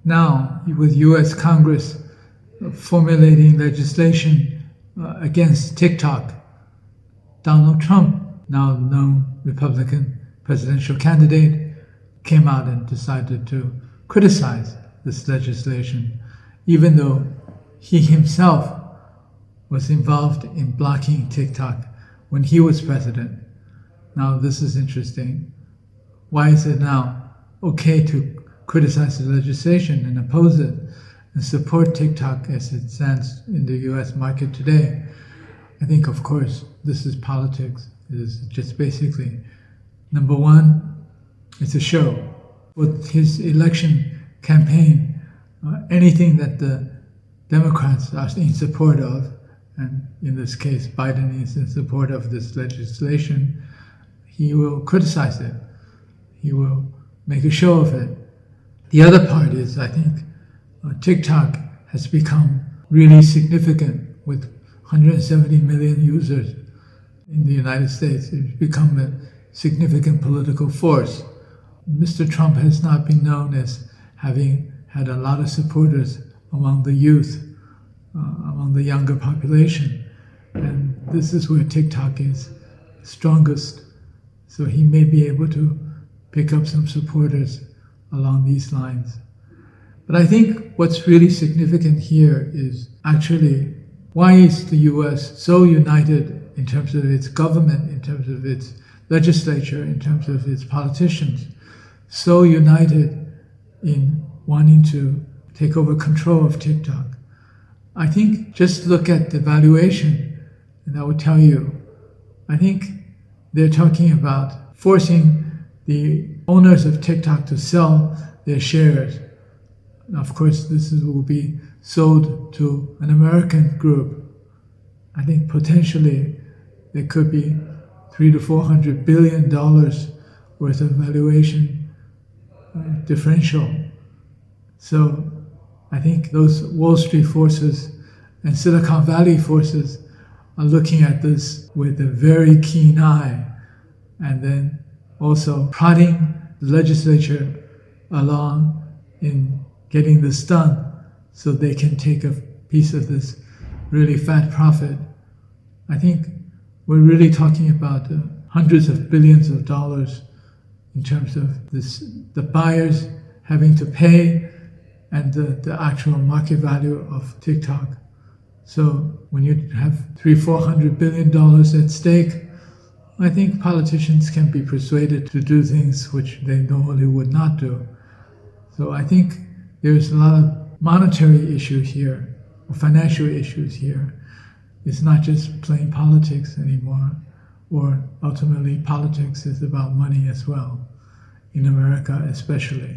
now with U.S. Congress formulating legislation against TikTok, Donald Trump, now known Republican presidential candidate, came out and decided to criticize this legislation, even though he himself was involved in blocking TikTok when he was president. Now, this is interesting. Why is it now okay to criticize the legislation and oppose it and support TikTok as it stands in the US market today? I think, of course, this is politics. It is just basically, number one, it's a show. With his election campaign, anything that the Democrats are in support of, and in this case, Biden is in support of this legislation, he will criticize it. He will make a show of it. The other part is, I think, TikTok has become really significant with 170 million users in the United States. It's become a significant political force. Mr. Trump has not been known as having had a lot of supporters among the youth, among the younger population. And this is where TikTok is strongest. So he may be able to pick up some supporters along these lines. But I think what's really significant here is actually why is the US so united in terms of its government, in terms of its legislature, in terms of its politicians, so united in wanting to take over control of TikTok. I think just look at the valuation, and that would tell you. I think they're talking about forcing the owners of TikTok to sell their shares. Now, of course, this will be sold to an American group. I think potentially there could be $300 to $400 billion worth of valuation differential. So I think those Wall Street forces and Silicon Valley forces are looking at this with a very keen eye, and then also prodding the legislature along in getting this done so they can take a piece of this really fat profit. I think we're really talking about hundreds of billions of dollars in terms of this, the buyers having to pay and the actual market value of TikTok. So when you have $300-400 billion at stake, I think politicians can be persuaded to do things which they normally would not do. So I think there's a lot of monetary issues here, or financial issues here. It's not just plain politics anymore, or ultimately politics is about money as well, in America especially.